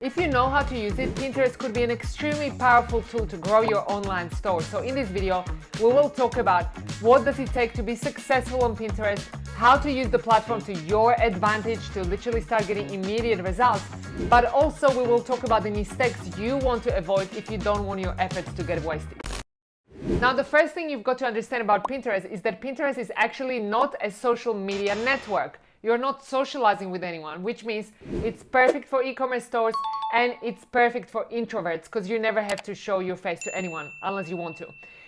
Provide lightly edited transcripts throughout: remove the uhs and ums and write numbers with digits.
If you know how to use it, Pinterest could be an extremely powerful tool to grow your online store. So in this video, we will talk about what does it take to be successful on Pinterest, how to use the platform to your advantage to literally start getting immediate results, but also we will talk about the mistakes you want to avoid if you don't want your efforts to get wasted. Now, the first thing you've got to understand about Pinterest is that Pinterest is actually not a social media network. You're not socializing with anyone, which means it's perfect for e-commerce stores and it's perfect for introverts because you never have to show your face to anyone unless you want to.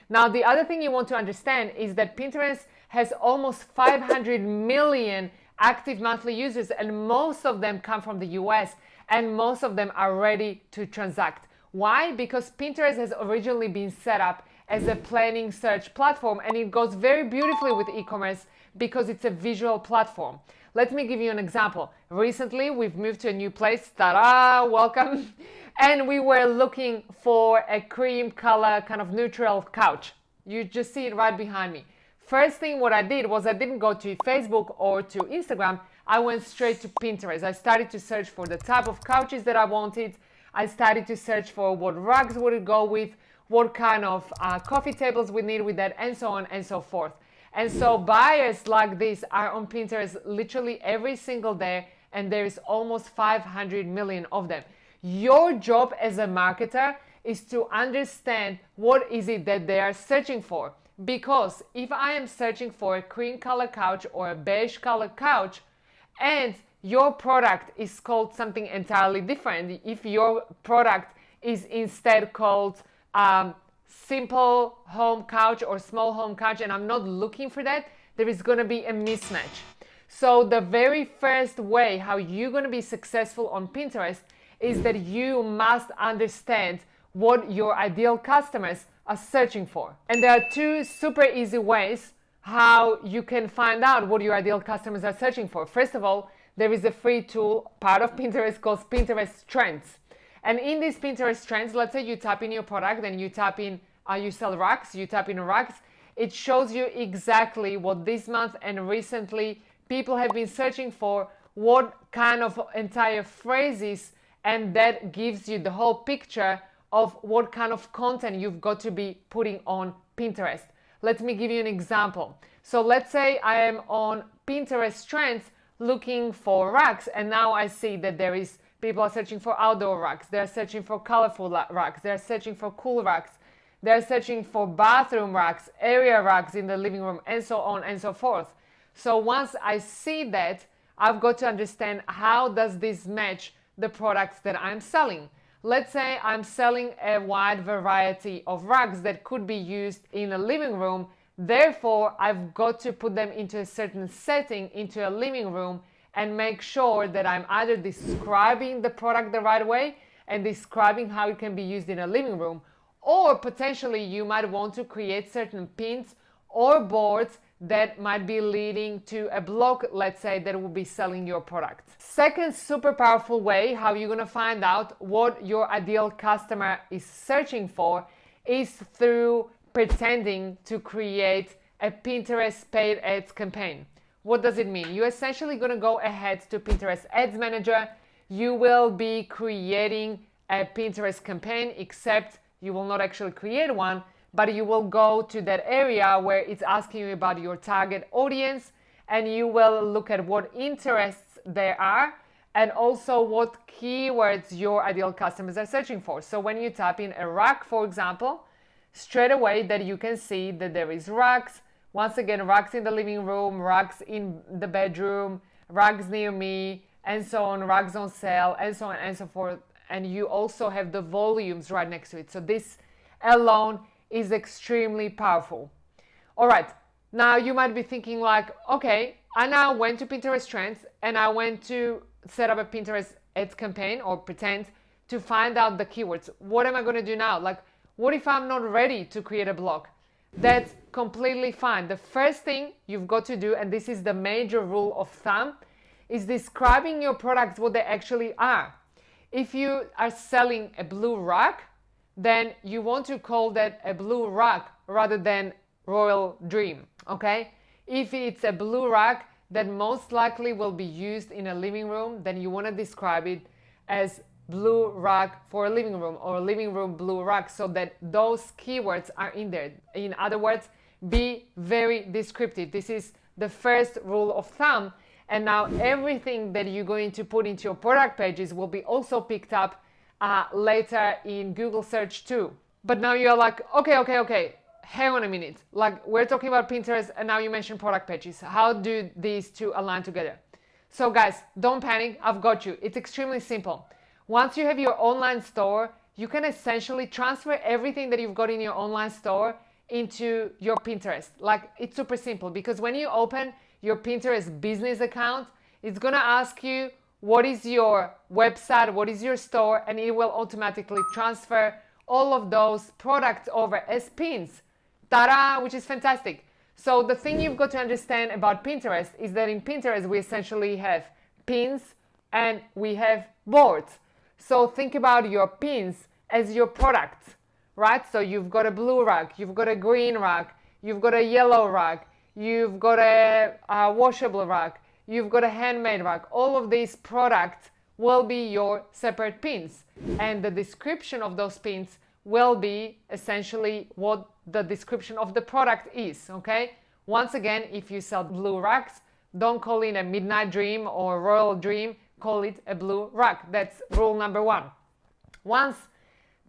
Now, the other thing you want to understand is that Pinterest has almost 500 million active monthly users, and most of them come from the US and most of them are ready to transact. Why? Because Pinterest has originally been set up as a planning search platform, and it goes very beautifully with e-commerce because it's a visual platform. Let me give you an example. Recently, we've moved to a new place, ta-da, welcome, and we were looking for a cream color, kind of neutral couch. You just see it right behind me. First thing what I did was I didn't go to Facebook or to Instagram, I went straight to Pinterest. I started to search for the type of couches that I wanted. I started to search for what rugs would it go with, what kind of coffee tables we need with that, and so on and so forth. And so buyers like this are on Pinterest literally every single day, and there is almost 500 million of them. Your job as a marketer is to understand what is it that they are searching for. Because if I am searching for a cream color couch or a beige color couch, and your product is called something entirely different, if your product is instead called simple home couch or small home couch, and I'm not looking for that, there is going to be a mismatch. So the very first way how you're going to be successful on Pinterest is that you must understand what your ideal customers are searching for. And there are two super easy ways how you can find out what your ideal customers are searching for. First of all, there is a free tool, part of Pinterest, called Pinterest Trends. And in these Pinterest Trends, let's say you type in your product and you type in, you sell rugs, you type in rugs, it shows you exactly what this month and recently people have been searching for, what kind of entire phrases, and that gives you the whole picture of what kind of content you've got to be putting on Pinterest. Let me give you an example. So let's say I am on Pinterest Trends looking for rugs, and now I see that there is people are searching for outdoor rugs, they're searching for colorful rugs, they're searching for cool rugs, they're searching for bathroom rugs, area rugs in the living room, and so on and so forth. So once I see that, I've got to understand how does this match the products that I'm selling. Let's say I'm selling a wide variety of rugs that could be used in a living room. Therefore, I've got to put them into a certain setting, into a living room, and make sure that I'm either describing the product the right way and describing how it can be used in a living room, or potentially you might want to create certain pins or boards that might be leading to a blog, let's say, that will be selling your product. Second super powerful way how you're gonna find out what your ideal customer is searching for is through pretending to create a Pinterest paid ads campaign. What does it mean? You're essentially going to go ahead to Pinterest Ads Manager. You will be creating a Pinterest campaign, except you will not actually create one, but you will go to that area where it's asking you about your target audience, and you will look at what interests there are and also what keywords your ideal customers are searching for. So when you type in a rug, for example, straight away that you can see that there is rugs. Once again, rugs in the living room, rugs in the bedroom, rugs near me, and so on, rugs on sale, and so on and so forth. And you also have the volumes right next to it. So this alone is extremely powerful. All right, now you might be thinking like, okay, I now went to Pinterest Trends and I went to set up a Pinterest ads campaign or pretend to find out the keywords. What am I going to do now? Like, what if I'm not ready to create a blog? That's completely fine. The first thing you've got to do, and this is the major rule of thumb, is describing your products what they actually are. If you are selling a blue rug, then you want to call that a blue rug rather than Royal Dream, okay? If it's a blue rug that most likely will be used in a living room, then you want to describe it as blue rug for a living room or living room blue rug, so that those keywords are in there. In other words, be very descriptive. This is the first rule of thumb. And now everything that you're going to put into your product pages will be also picked up later in Google search too. But now you're like, okay, hang on a minute. Like, we're talking about Pinterest and now you mentioned product pages. How do these two align together? So guys, don't panic, I've got you. It's extremely simple. Once you have your online store, you can essentially transfer everything that you've got in your online store into your Pinterest. Like, it's super simple, because when you open your Pinterest business account, it's gonna ask you what is your website, what is your store, and it will automatically transfer all of those products over as pins. Ta-da, which is fantastic. So the thing you've got to understand about Pinterest is that in Pinterest, we essentially have pins and we have boards. So think about your pins as your products, right? So you've got a blue rug, you've got a green rug, you've got a yellow rug, you've got a washable rug, you've got a handmade rug. All of these products will be your separate pins. And the description of those pins will be essentially what the description of the product is, okay? Once again, if you sell blue rugs, don't call it a midnight dream or royal dream, call it a blue rug. That's rule number one. Once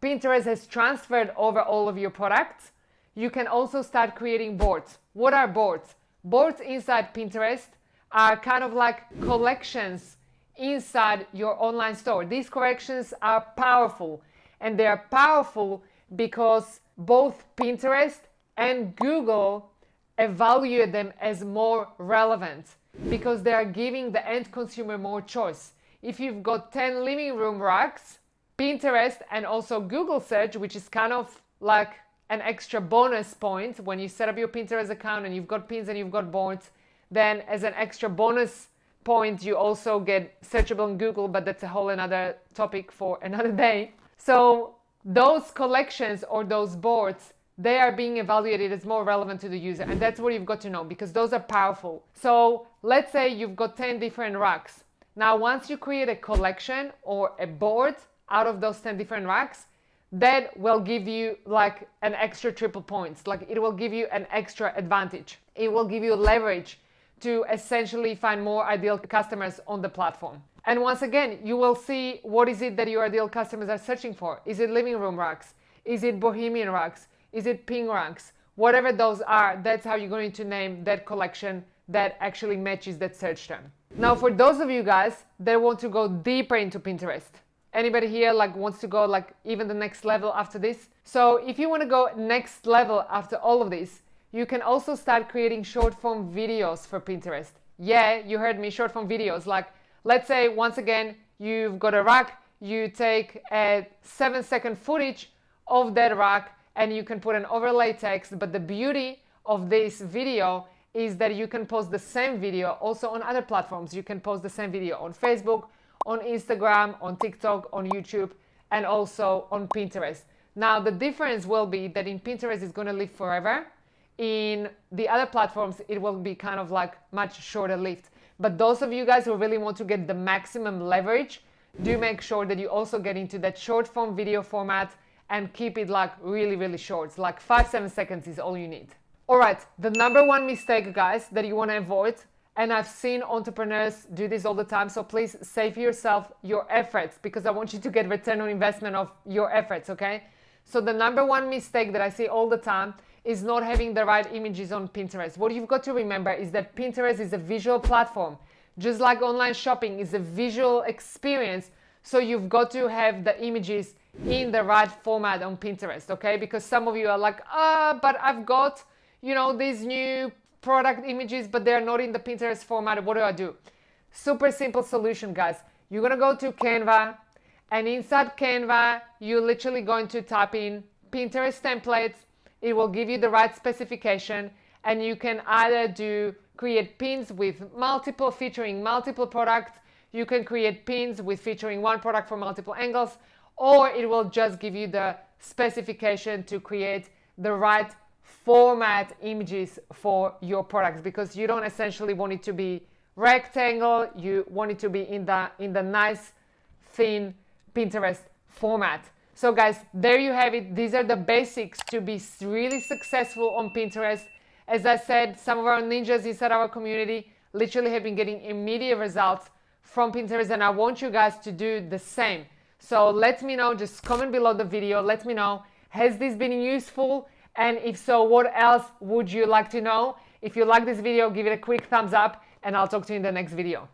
Pinterest has transferred over all of your products, you can also start creating boards. What are boards? Boards inside Pinterest are kind of like collections inside your online store. These collections are powerful, and they are powerful because both Pinterest and Google evaluate them as more relevant, because they are giving the end consumer more choice. If you've got 10 living room rugs, Pinterest and also Google search, which is kind of like an extra bonus point when you set up your Pinterest account and you've got pins and you've got boards, then as an extra bonus point you also get searchable in Google, but that's a whole another topic for another day. So those collections or those boards, they are being evaluated as more relevant to the user, and that's what you've got to know, because those are powerful. So let's say you've got 10 different rugs. Now once you create a collection or a board out of those 10 different rugs, that will give you like an extra triple points. Like, it will give you an extra advantage. It will give you leverage to essentially find more ideal customers on the platform. And once again, you will see what is it that your ideal customers are searching for. Is it living room rugs? Is it bohemian rugs? Is it pink rugs? Whatever those are, that's how you're going to name that collection that actually matches that search term. Now, for those of you guys that want to go deeper into Pinterest, anybody here like wants to go like even the next level after this? So if you want to go next level after all of this, you can also start creating short form videos for Pinterest. Yeah, you heard me, short form videos. Like, let's say once again, you've got a rug, you take a 7-second footage of that rug and you can put an overlay text. But the beauty of this video is that you can post the same video also on other platforms. You can post the same video on Facebook, on Instagram, on TikTok, on YouTube, and also on Pinterest. Now, the difference will be that in Pinterest, it's going to live forever. In the other platforms, it will be kind of like much shorter lived. But those of you guys who really want to get the maximum leverage, do make sure that you also get into that short form video format and keep it like really, really short. It's like 5-7 seconds is all you need. All right, the number one mistake, guys, that you want to avoid, and I've seen entrepreneurs do this all the time, so please save yourself your efforts, because I want you to get return on investment of your efforts, okay? So the number one mistake that I see all the time is not having the right images on Pinterest. What you've got to remember is that Pinterest is a visual platform, just like online shopping is a visual experience. So you've got to have the images in the right format on Pinterest, okay? Because some of you are like, but I've got, these new product images, but they're not in the Pinterest format. What do I do? Super simple solution, guys. You're gonna go to Canva, and inside Canva, you're literally going to type in Pinterest templates. It will give you the right specification, and you can either create pins with featuring multiple products. You can create pins with featuring one product from multiple angles, or it will just give you the specification to create the right format images for your products, because you don't essentially want it to be rectangle. You want it to be in the nice thin Pinterest format. So guys, there you have it. These are the basics to be really successful on Pinterest. As I said, some of our ninjas inside our community literally have been getting immediate results from Pinterest, and I want you guys to do the same. So let me know, just comment below the video, let me know, has this been useful? And if so, what else would you like to know? If you like this video, give it a quick thumbs up, and I'll talk to you in the next video.